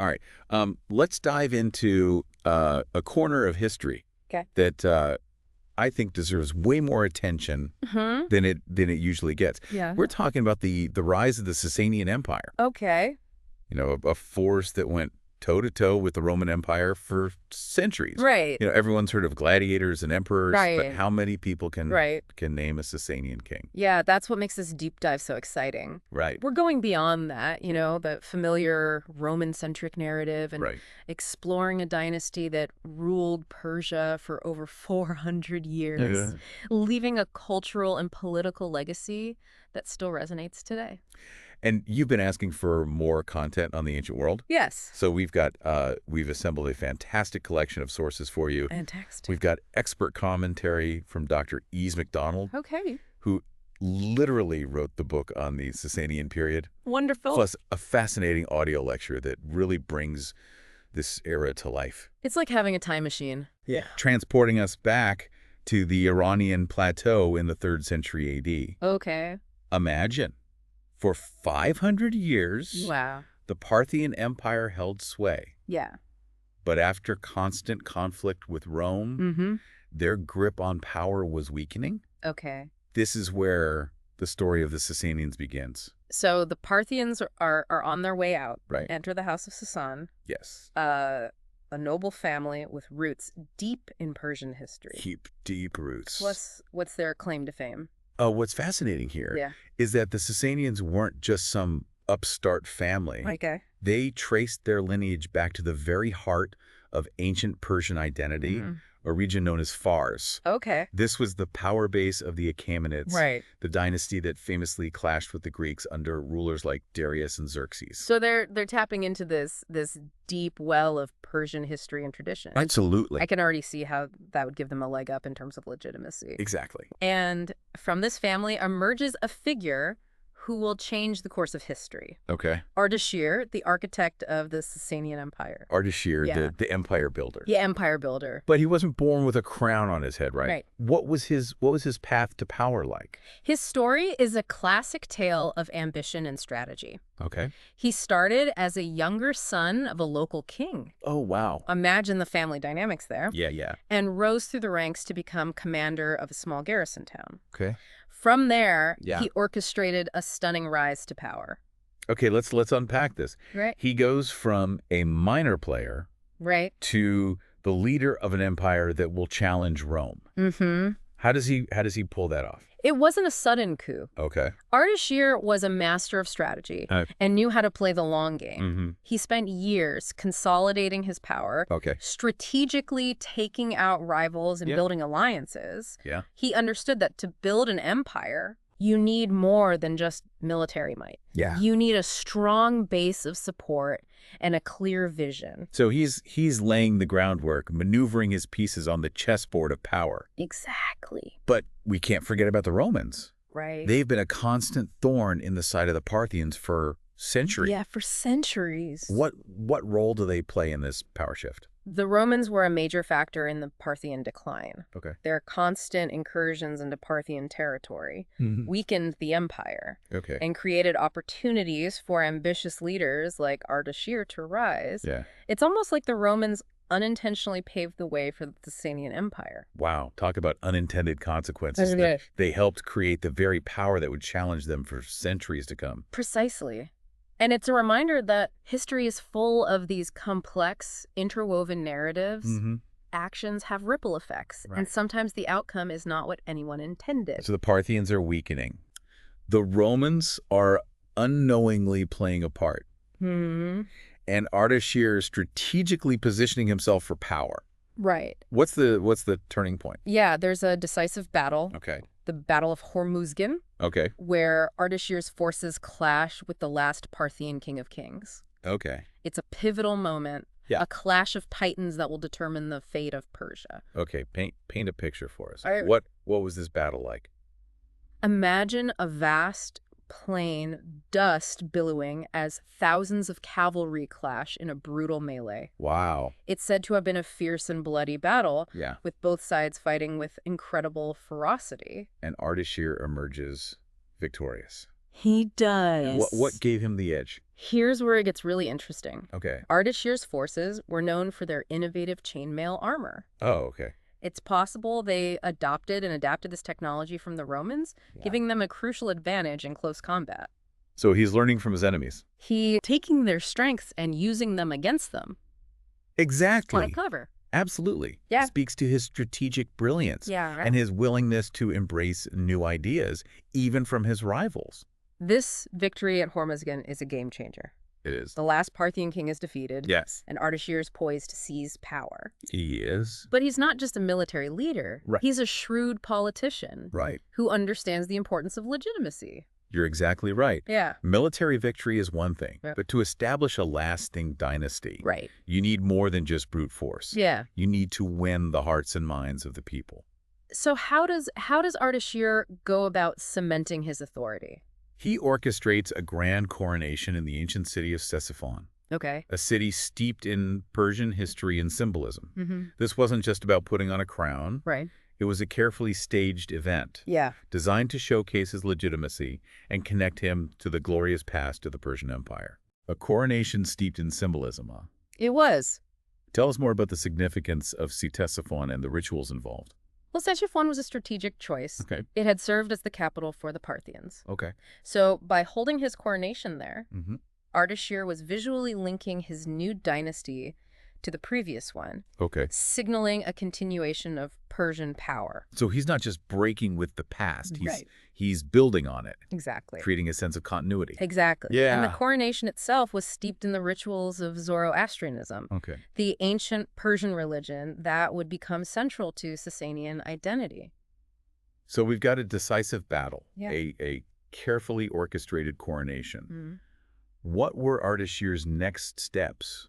All right. Let's dive into a corner of history that I think deserves way more attention than it usually gets. Yeah. We're talking about the rise of the Sasanian Empire. Okay. You know, a force that went toe-to-toe with the Roman Empire for centuries. Right. You know, everyone's heard of gladiators and emperors, Right. but how many people can name a Sasanian king? Yeah, that's what makes this deep dive so exciting. Right. We're going beyond that, you know, the familiar Roman-centric narrative and exploring a dynasty that ruled Persia for over 400 years, leaving a cultural and political legacy that still resonates today. And you've been asking for more content on the ancient world? Yes. So we've assembled a fantastic collection of sources for you. Fantastic. We've got expert commentary from Dr. Ease MacDonald, who literally wrote the book on the Sasanian period. Wonderful. Plus a fascinating audio lecture that really brings this era to life. It's like having a time machine. Yeah. Transporting us back to the Iranian plateau in the 3rd century A.D. Okay. Imagine. For 500 years, the Parthian Empire held sway. Yeah. But after constant conflict with Rome, their grip on power was weakening. Okay. This is where the story of the Sasanians begins. So the Parthians are on their way out. Right. Enter the house of Sasan. Yes. A noble family with roots deep in Persian history. Deep roots. Plus, what's their claim to fame? What's fascinating here is that the Sasanians weren't just some upstart family. Okay. They traced their lineage back to the very heart of ancient Persian identity, a region known as Fars. Okay. This was the power base of the Achaemenids, the dynasty that famously clashed with the Greeks under rulers like Darius and Xerxes. So they're tapping into this deep well of Persian history and tradition. Absolutely. I can already see how that would give them a leg up in terms of legitimacy. Exactly. And from this family emerges a figure who will change the course of history. Okay. Ardashir, the architect of the Sasanian Empire. Ardashir, the empire builder. Yeah, empire builder. But he wasn't born with a crown on his head, right? Right. What was his path to power like? His story is a classic tale of ambition and strategy. Okay. He started as a younger son of a local king. Oh, wow. Imagine the family dynamics there. Yeah. And rose through the ranks to become commander of a small garrison town. Okay. From there, he orchestrated a stunning rise to power. Okay, let's unpack this. Right. He goes from a minor player to the leader of an empire that will challenge Rome. How does he pull that off? It wasn't a sudden coup. Okay. Ardashir was a master of strategy and knew how to play the long game. He spent years consolidating his power, strategically taking out rivals and building alliances. Yeah. He understood that to build an empire, you need more than just military might. Yeah. You need a strong base of support and a clear vision. So he's laying the groundwork, maneuvering his pieces on the chessboard of power. Exactly. But we can't forget about the Romans. Right. They've been a constant thorn in the side of the Parthians for centuries. Yeah, for centuries. What role do they play in this power shift? The Romans were a major factor in the Parthian decline. Okay. Their constant incursions into Parthian territory weakened the empire and created opportunities for ambitious leaders like Ardashir to rise. Yeah. It's almost like the Romans unintentionally paved the way for the Sasanian Empire. Wow. Talk about unintended consequences. They helped create the very power that would challenge them for centuries to come. Precisely. And it's a reminder that history is full of these complex, interwoven narratives. Actions have ripple effects, and sometimes the outcome is not what anyone intended. So the Parthians are weakening. The Romans are unknowingly playing a part. And Ardashir is strategically positioning himself for power. Right. What's the turning point? Yeah, there's a decisive battle. Okay. The Battle of Hormuzgan. Okay. Where Ardashir's forces clash with the last Parthian king of kings. Okay. It's a pivotal moment, a clash of titans that will determine the fate of Persia. Okay, paint a picture for us. Right. What was this battle like? Imagine a vast plain, dust billowing as thousands of cavalry clash in a brutal melee. Wow. It's said to have been a fierce and bloody battle, Yeah. with both sides fighting with incredible ferocity. And Ardashir emerges victorious. He does. What gave him the edge? Here's where it gets really interesting. Okay. Ardashir's forces were known for their innovative chainmail armor. Oh, okay. It's possible they adopted and adapted this technology from the Romans, giving them a crucial advantage in close combat. So he's learning from his enemies. He taking their strengths and using them against them. Exactly. Quite clever. Absolutely. Yeah. Speaks to his strategic brilliance Yeah, right. and his willingness to embrace new ideas, even from his rivals. This victory at Hormozgan is a game changer. It is. The last Parthian king is defeated. Yes. And Ardashir is poised to seize power. He is. But he's not just a military leader. Right. He's a shrewd politician. Right. Who understands the importance of legitimacy. You're exactly right. Yeah. Military victory is one thing, Yep. but to establish a lasting dynasty, Right. you need more than just brute force. Yeah. You need to win the hearts and minds of the people. So how does Ardashir go about cementing his authority? He orchestrates a grand coronation in the ancient city of Ctesiphon, Okay. a city steeped in Persian history and symbolism. Mm-hmm. This wasn't just about putting on a crown. Right. It was a carefully staged event, Yeah. designed to showcase his legitimacy and connect him to the glorious past of the Persian Empire. A coronation steeped in symbolism, huh? It was. Tell us more about the significance of Ctesiphon and the rituals involved. Well, Ctesiphon was a strategic choice. Okay. It had served as the capital for the Parthians. Okay. So by holding his coronation there, Mm-hmm. Ardashir was visually linking his new dynasty to the previous one, Okay. signaling a continuation of Persian power. So he's not just breaking with the past. Right. He's building on it, Exactly. creating a sense of continuity. Exactly. Yeah. And the coronation itself was steeped in the rituals of Zoroastrianism, Okay. the ancient Persian religion that would become central to Sasanian identity. So we've got a decisive battle, Yeah. a carefully orchestrated coronation. Mm-hmm. What were Ardashir's next steps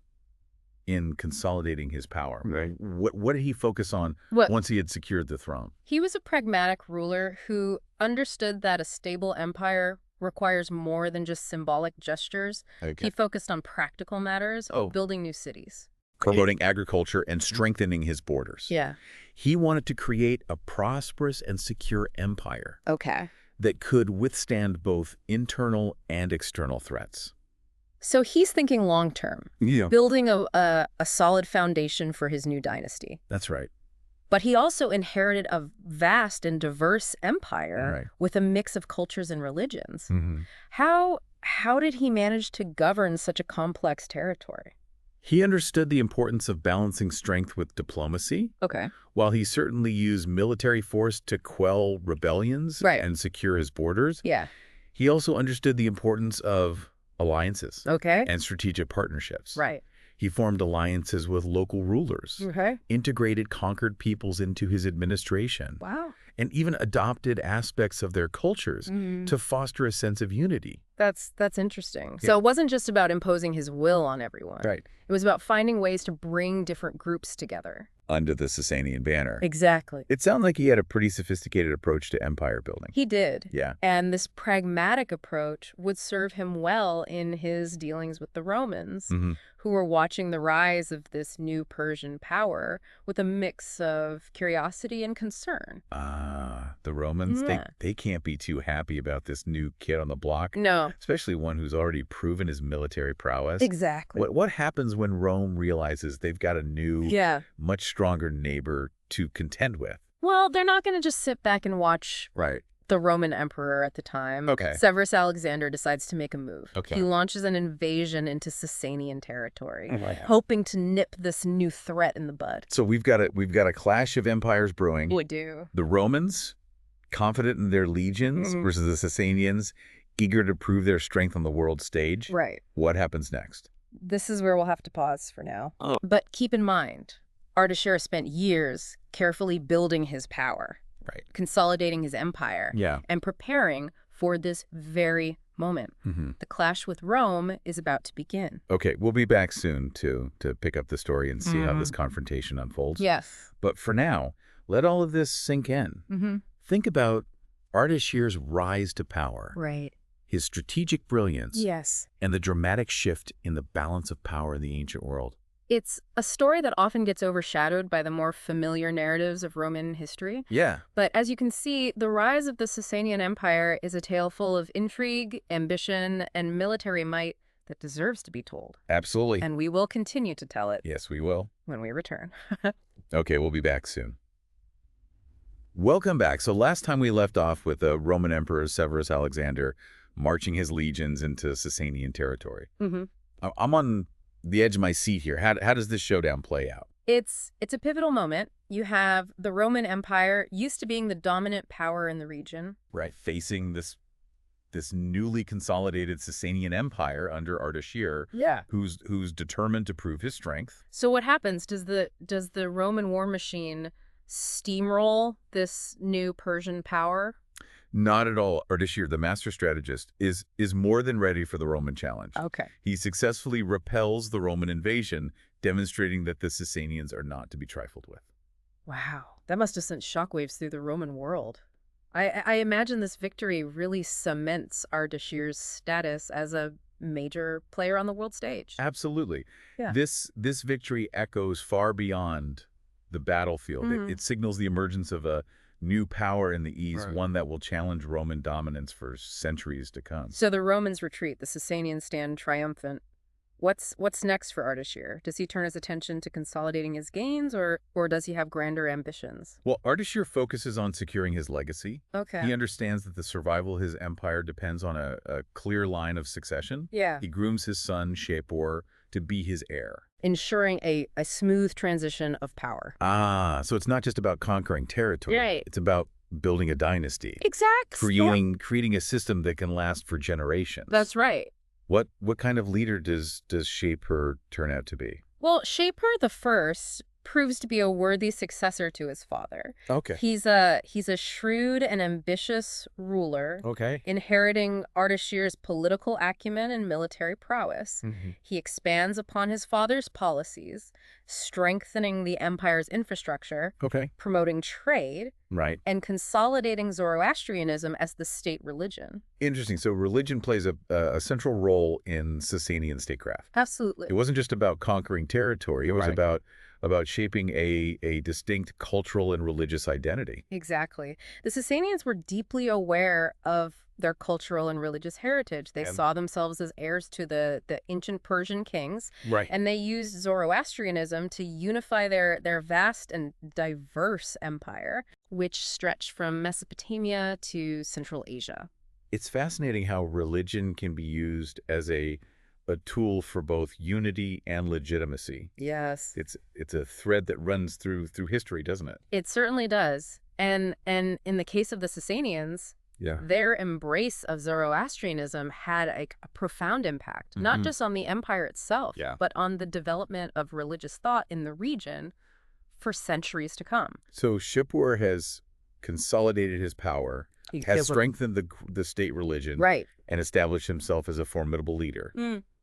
in consolidating his power? Right. What did he focus on What? once he had secured the throne? He was a pragmatic ruler who understood that a stable empire requires more than just symbolic gestures. Okay. He focused on practical matters, Oh. building new cities. Promoting agriculture and strengthening his borders. Yeah. He wanted to create a prosperous and secure empire Okay. that could withstand both internal and external threats. So he's thinking long term, Yeah. building a solid foundation for his new dynasty. That's right. But he also inherited a vast and diverse empire Right. with a mix of cultures and religions. Mm-hmm. How did he manage to govern such a complex territory? He understood the importance of balancing strength with diplomacy. Okay. While he certainly used military force to quell rebellions Right. and secure his borders, Yeah. he also understood the importance of alliances Okay. and strategic partnerships. Right. He formed alliances with local rulers, Okay. integrated conquered peoples into his administration, Wow. and even adopted aspects of their cultures to foster a sense of unity. That's interesting. Yeah. So it wasn't just about imposing his will on everyone. Right. It was about finding ways to bring different groups together. Under the Sasanian banner. Exactly. It sounded like he had a pretty sophisticated approach to empire building. He did. Yeah. And this pragmatic approach would serve him well in his dealings with the Romans, Mm-hmm. who were watching the rise of this new Persian power with a mix of curiosity and concern. The Romans, Yeah. they can't be too happy about this new kid on the block, No. especially one who's already proven his military prowess. Exactly. What happens when Rome realizes they've got a new, Yeah. much stronger neighbor to contend with? Well, they're not going to just sit back and watch Right. the Roman emperor at the time. Okay. Severus Alexander decides to make a move. Okay. He launches an invasion into Sasanian territory, Right. hoping to nip this new threat in the bud. So we've got a clash of empires brewing. We do. The Romans, confident in their legions, Mhm. versus the Sasanians, eager to prove their strength on the world stage. Right. What happens next? This is where we'll have to pause for now. Oh. But keep in mind, Ardashir spent years carefully building his power, Right. consolidating his empire, Yeah. and preparing for this very moment. Mm-hmm. The clash with Rome is about to begin. Okay, we'll be back soon to pick up the story and see how this Mhm. confrontation unfolds. Yes. But for now, let all of this sink in. Mm-hmm. Think about Ardashir's rise to power, Right. his strategic brilliance, Yes. and the dramatic shift in the balance of power in the ancient world. It's a story that often gets overshadowed by the more familiar narratives of Roman history. Yeah. But as you can see, the rise of the Sasanian Empire is a tale full of intrigue, ambition, and military might that deserves to be told. Absolutely. And we will continue to tell it. Yes, we will. When we return. Okay, we'll be back soon. Welcome back. So last time we left off with the Roman Emperor Severus Alexander marching his legions into Sasanian territory. I'm on the edge of my seat here. How does this showdown play out? It's a pivotal moment. You have the Roman Empire, used to being the dominant power in the region. Right, facing this newly consolidated Sasanian Empire under Ardashir, who's determined to prove his strength. So what happens? Does the Roman war machine steamroll this new Persian power? Not at all. Ardashir, the master strategist, is more than ready for the Roman challenge. Okay. He successfully repels the Roman invasion, demonstrating that the Sasanians are not to be trifled with. Wow. That must have sent shockwaves through the Roman world. I imagine this victory really cements Ardashir's status as a major player on the world stage. Absolutely. Yeah. This victory echoes far beyond the battlefield. It signals the emergence of a new power in the East, one that will challenge Roman dominance for centuries to come. So the Romans retreat, the Sasanians stand triumphant. What's next for Ardashir? Does he turn his attention to consolidating his gains, or does he have grander ambitions? Well, Ardashir focuses on securing his legacy. Okay. He understands that the survival of his empire depends on a clear line of succession. Yeah. He grooms his son, Shapur, to be his heir, ensuring a smooth transition of power. So it's not just about conquering territory. Right. It's about building a dynasty. Exactly. Creating a system that can last for generations. That's right. What kind of leader does Shapur turn out to be? Well, Shapur the First proves to be a worthy successor to his father. Okay. He's a shrewd and ambitious ruler, inheriting Ardashir's political acumen and military prowess. He expands upon his father's policies, strengthening the empire's infrastructure, promoting trade, and consolidating Zoroastrianism as the state religion. Interesting. So religion plays a central role in Sasanian statecraft. Absolutely. It wasn't just about conquering territory. It was about shaping a distinct cultural and religious identity. Exactly. The Sasanians were deeply aware of their cultural and religious heritage. They saw themselves as heirs to the ancient Persian kings. And they used Zoroastrianism to unify their vast and diverse empire, which stretched from Mesopotamia to Central Asia. It's fascinating how religion can be used as a tool for both unity and legitimacy. Yes. It's a thread that runs through history, doesn't it? It certainly does. And in the case of the Sasanians, their embrace of Zoroastrianism had a profound impact, not just on the empire itself, but on the development of religious thought in the region for centuries to come. So Shapur has consolidated his power, has strengthened the state religion, and established himself as a formidable leader.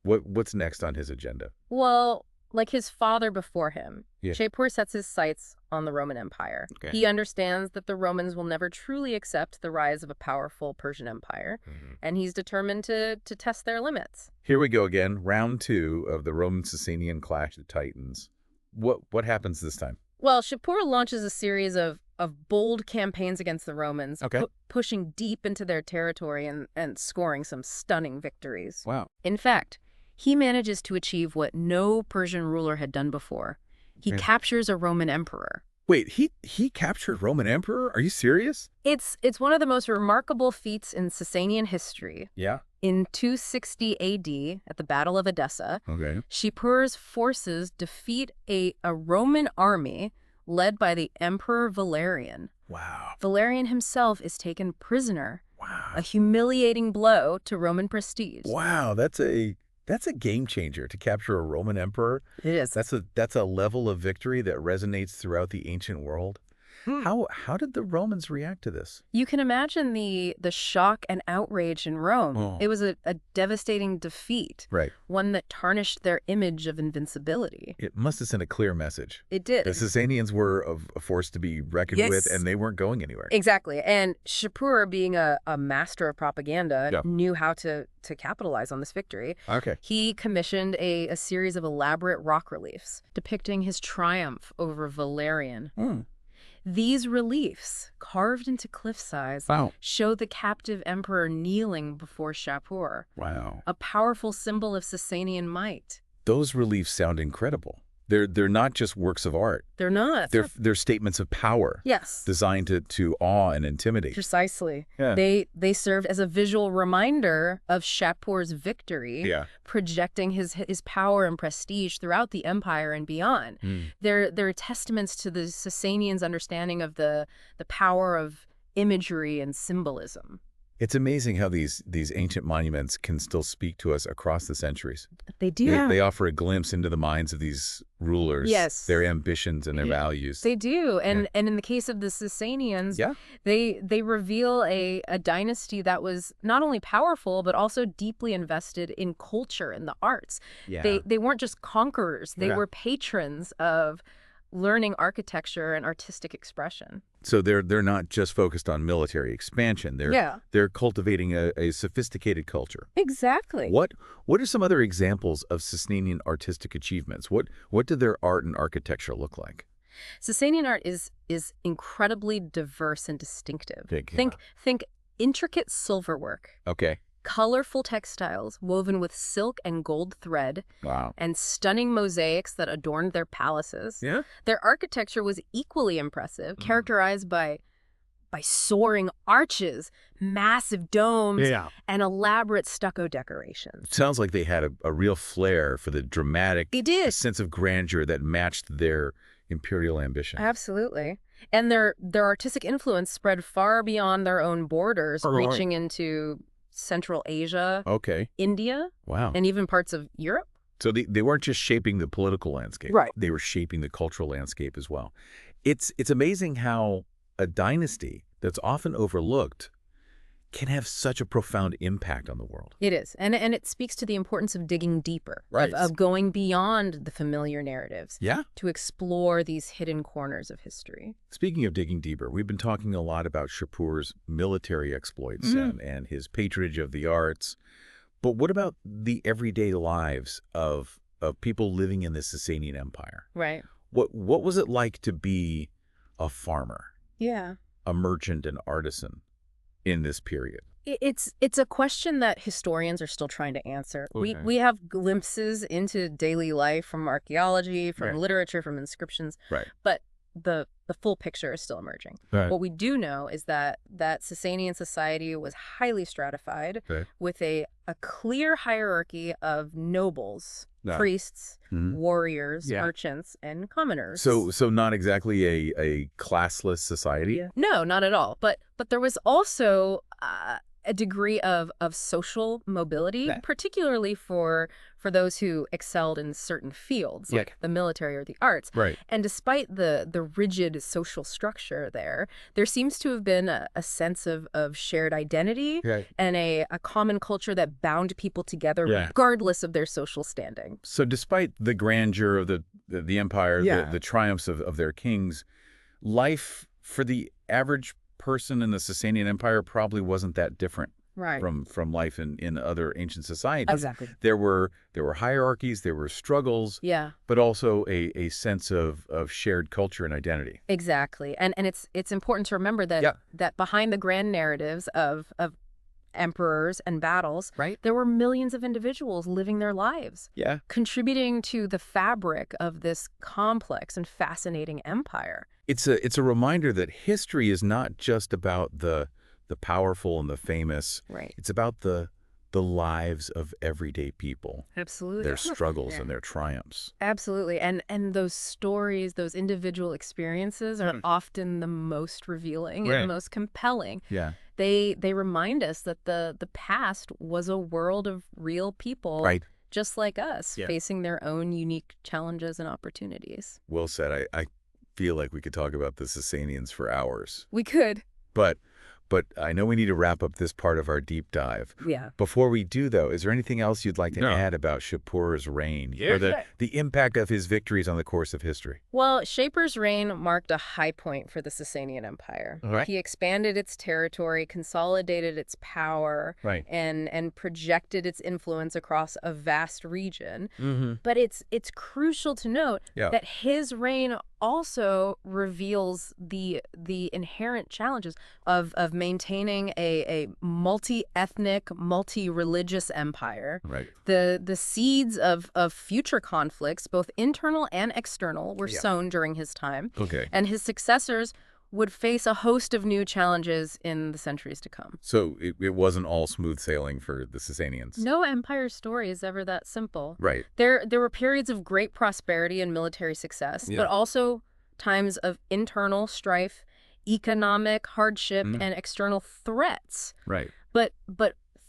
What's next on his agenda? Well, like his father before him, Shapur sets his sights on the Roman Empire. He understands that the Romans will never truly accept the rise of a powerful Persian Empire, and he's determined to test their limits. Here we go again, round 2 of the Roman-Sasanian clash of titans. What happens this time? Well, Shapur launches a series of bold campaigns against the Romans, pushing deep into their territory and scoring some stunning victories. Wow. In fact, he manages to achieve what no Persian ruler had done before. He captures a Roman emperor. Wait, he captured Roman emperor? Are you serious? It's one of the most remarkable feats in Sasanian history. Yeah. In 260 AD, at the Battle of Edessa, Shapur's forces defeat a Roman army led by the Emperor Valerian. Wow. Valerian himself is taken prisoner. Wow. A humiliating blow to Roman prestige. Wow, that's a game changer to capture a Roman emperor. It is. That's a level of victory that resonates throughout the ancient world. How did the Romans react to this? You can imagine the shock and outrage in Rome. Oh. It was a devastating defeat, Right. one that tarnished their image of invincibility. It must have sent a clear message. It did. The Sasanians were a force to be reckoned with, and they weren't going anywhere. Exactly. And Shapur, being a master of propaganda, knew how to capitalize on this victory. Okay. He commissioned a series of elaborate rock reliefs depicting his triumph over Valerian. These reliefs, carved into cliff size, show the captive emperor kneeling before Shapur. Wow. A powerful symbol of Sasanian might. Those reliefs sound incredible. They're not just works of art. They're not. They're statements of power. Yes. Designed to awe and intimidate. Precisely. Yeah. They served as a visual reminder of Shapur's victory, projecting his power and prestige throughout the empire and beyond. They're testaments to the Sasanians' understanding of the power of imagery and symbolism. It's amazing how these ancient monuments can still speak to us across the centuries. They do. They offer a glimpse into the minds of these rulers, their ambitions and their values. They do. And in the case of the Sasanians, they reveal a dynasty that was not only powerful, but also deeply invested in culture and the arts. They weren't just conquerors. They were patrons of learning architecture and artistic expression. So they're not just focused on military expansion. They're cultivating a sophisticated culture. Exactly. What are some other examples of Sasanian artistic achievements? What did their art and architecture look like? Sasanian art is incredibly diverse and distinctive. Think intricate silverwork. Okay. Colorful textiles woven with silk and gold thread, and stunning mosaics that adorned their palaces. Their architecture was equally impressive, characterized by soaring arches, massive domes, and elaborate stucco decorations. It sounds like they had a real flair for the dramatic sense of grandeur that matched their imperial ambition. Absolutely. And their artistic influence spread far beyond their own borders, reaching into Central Asia, India, and even parts of Europe. So they weren't just shaping the political landscape. Right. They were shaping the cultural landscape as well. It's amazing how a dynasty that's often overlooked can have such a profound impact on the world. It is. And it speaks to the importance of digging deeper, of going beyond the familiar narratives to explore these hidden corners of history. Speaking of digging deeper, we've been talking a lot about Shapur's military exploits and his patronage of the arts. But what about the everyday lives of people living in the Sasanian Empire? Right. What was it like to be a farmer? Yeah. A merchant and artisan in this period? It's a question that historians are still trying to answer. We have glimpses into daily life from archaeology, from literature, from inscriptions, but the full picture is still emerging. What we do know is that Sasanian society was highly stratified with a clear hierarchy of nobles, priests, warriors, merchants, and commoners. So not exactly a classless society? No, not at all. But there was also a degree of social mobility, particularly for those who excelled in certain fields, like the military or the arts. And despite the rigid social structure there seems to have been a sense of shared identity and a common culture that bound people together regardless of their social standing. So despite the grandeur of the empire, the triumphs of their kings, life for the average person in the Sasanian Empire probably wasn't that different from life in other ancient societies. Exactly. There were hierarchies, there were struggles, but also a sense of shared culture and identity. Exactly. And it's important to remember that behind the grand narratives of emperors and battles, there were millions of individuals living their lives, contributing to the fabric of this complex and fascinating empire. It's a reminder that history is not just about the powerful and the famous. It's about the lives of everyday people. Absolutely. Their struggles and their triumphs. Absolutely. And those stories, those individual experiences are often the most revealing and the most compelling. They remind us that the past was a world of real people, just like us, facing their own unique challenges and opportunities. Well said. feel like we could talk about the Sasanians for hours. We could. But I know we need to wrap up this part of our deep dive. Yeah. Before we do, though, is there anything else you'd like to add about Shapur's reign or the impact of his victories on the course of history? Well, Shapur's reign marked a high point for the Sasanian Empire. All right. He expanded its territory, consolidated its power, and projected its influence across a vast region. But it's crucial to note that his reign also reveals the inherent challenges of maintaining a multi-ethnic, multi-religious empire. Right. The seeds of future conflicts, both internal and external, were sown during his time. Okay. And his successors would face a host of new challenges in the centuries to come. So it wasn't all smooth sailing for the Sasanians. No empire story is ever that simple. Right. There were periods of great prosperity and military success, but also times of internal strife, economic hardship, and external threats. Right. But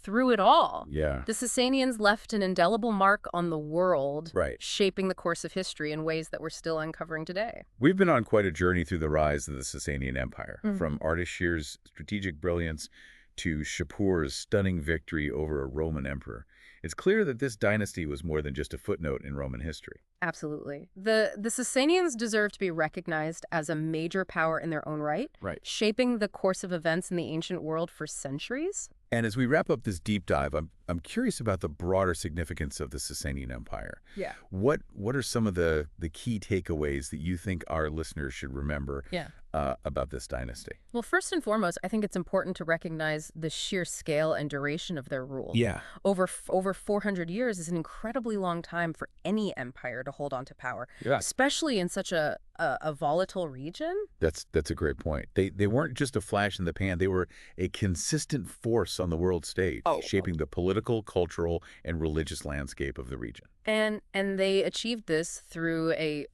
through it all, the Sasanians left an indelible mark on the world, shaping the course of history in ways that we're still uncovering today. We've been on quite a journey through the rise of the Sasanian Empire, from Ardashir's strategic brilliance to Shapur's stunning victory over a Roman emperor. It's clear that this dynasty was more than just a footnote in Roman history. Absolutely. The Sasanians deserve to be recognized as a major power in their own right, shaping the course of events in the ancient world for centuries. And as we wrap up this deep dive, I'm curious about the broader significance of the Sasanian Empire. Yeah. What are some of the key takeaways that you think our listeners should remember about this dynasty? Well, first and foremost, I think it's important to recognize the sheer scale and duration of their rule. Yeah. Over 400 years is an incredibly long time for any empire to hold on to power, especially in such a volatile region. That's a great point. They weren't just a flash in the pan. They were a consistent force on the world stage, shaping the political, cultural, and religious landscape of the region. And they achieved this through a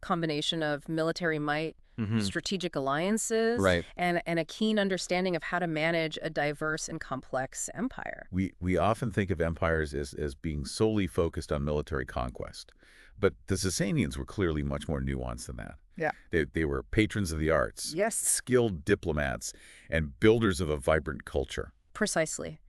combination of military might, strategic alliances, and a keen understanding of how to manage a diverse and complex empire. We often think of empires as being solely focused on military conquest, but the Sasanians were clearly much more nuanced than that. Yeah. They were patrons of the arts, skilled diplomats, and builders of a vibrant culture. Precisely.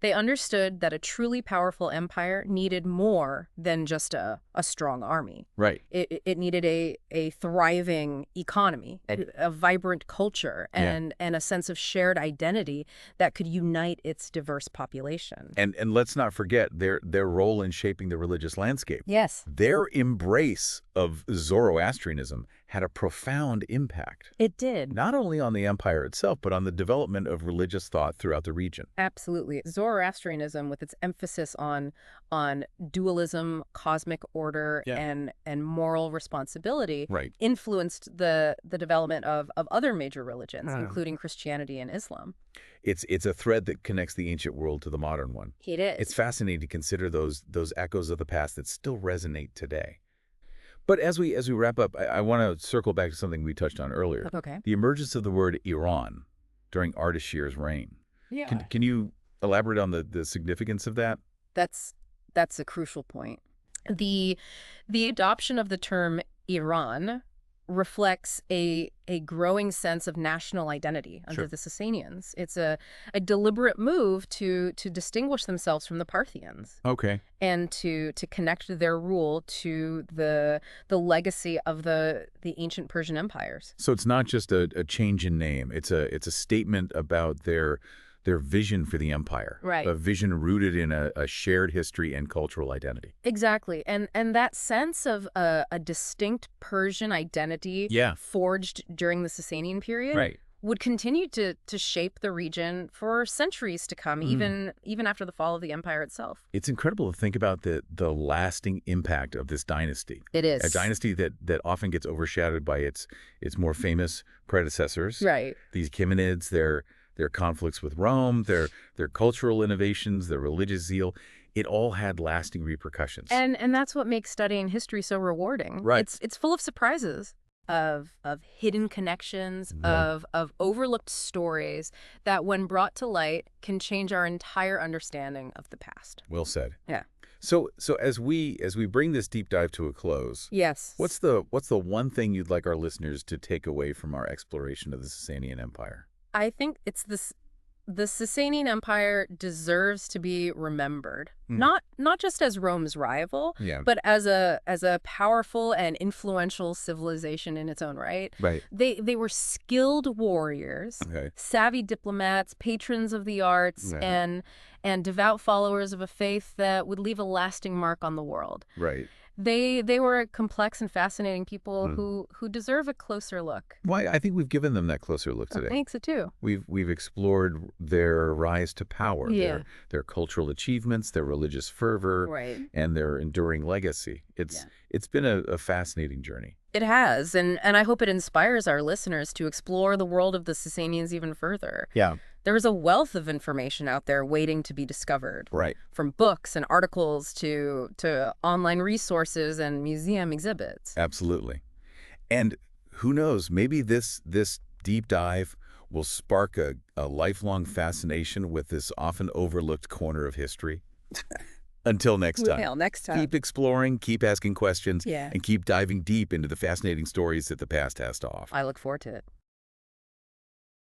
They understood that a truly powerful empire needed more than just a strong army. Right. It needed a thriving economy, a vibrant culture, and a sense of shared identity that could unite its diverse population. And let's not forget their role in shaping the religious landscape. Yes. Their embrace of Zoroastrianism had a profound impact. It did. Not only on the empire itself, but on the development of religious thought throughout the region. Absolutely. Zoroastrianism, with its emphasis on dualism, cosmic order, and moral responsibility, influenced the development of other major religions, including Christianity and Islam. It's a thread that connects the ancient world to the modern one. It is. It's fascinating to consider those echoes of the past that still resonate today. But as we wrap up, I want to circle back to something we touched on earlier. Okay. The emergence of the word Iran during Ardashir's reign. Yeah. Can you elaborate on the significance of that? That's a crucial point. The adoption of the term Iran reflects a growing sense of national identity under the Sasanians. It's a deliberate move to distinguish themselves from the Parthians. Okay. And to connect their rule to the legacy of the ancient Persian empires. So it's not just a change in name. It's a statement about their vision for the empire. Right. A vision rooted in a shared history and cultural identity. Exactly. And that sense of a distinct Persian identity forged during the Sasanian period would continue to shape the region for centuries to come, even after the fall of the empire itself. It's incredible to think about the lasting impact of this dynasty. It is. A dynasty that often gets overshadowed by its more famous predecessors. Right. These Achaemenids, their conflicts with Rome, their cultural innovations, their religious zeal, it all had lasting repercussions. And that's what makes studying history so rewarding. Right. It's full of surprises, of hidden connections, of overlooked stories that, when brought to light, can change our entire understanding of the past. Well said. Yeah. So as we bring this deep dive to a close, yes, what's the one thing you'd like our listeners to take away from our exploration of the Sasanian Empire? I think it's this. The Sasanian Empire deserves to be remembered, not just as Rome's rival, but as a powerful and influential civilization in its own right. Right. They were skilled warriors, savvy diplomats, patrons of the arts, and devout followers of a faith that would leave a lasting mark on the world. Right. They were complex and fascinating people who deserve a closer look. Well, I think we've given them that closer look today. I think so too. We've explored their rise to power, their cultural achievements, their religious fervor, and their enduring legacy. It's been a fascinating journey. It has, and I hope it inspires our listeners to explore the world of the Sasanians even further. Yeah. There is a wealth of information out there waiting to be discovered. Right. From books and articles to online resources and museum exhibits. Absolutely. And who knows, maybe this deep dive will spark a lifelong fascination with this often overlooked corner of history. Until next time. Until next time. Keep exploring, keep asking questions, and keep diving deep into the fascinating stories that the past has to offer. I look forward to it.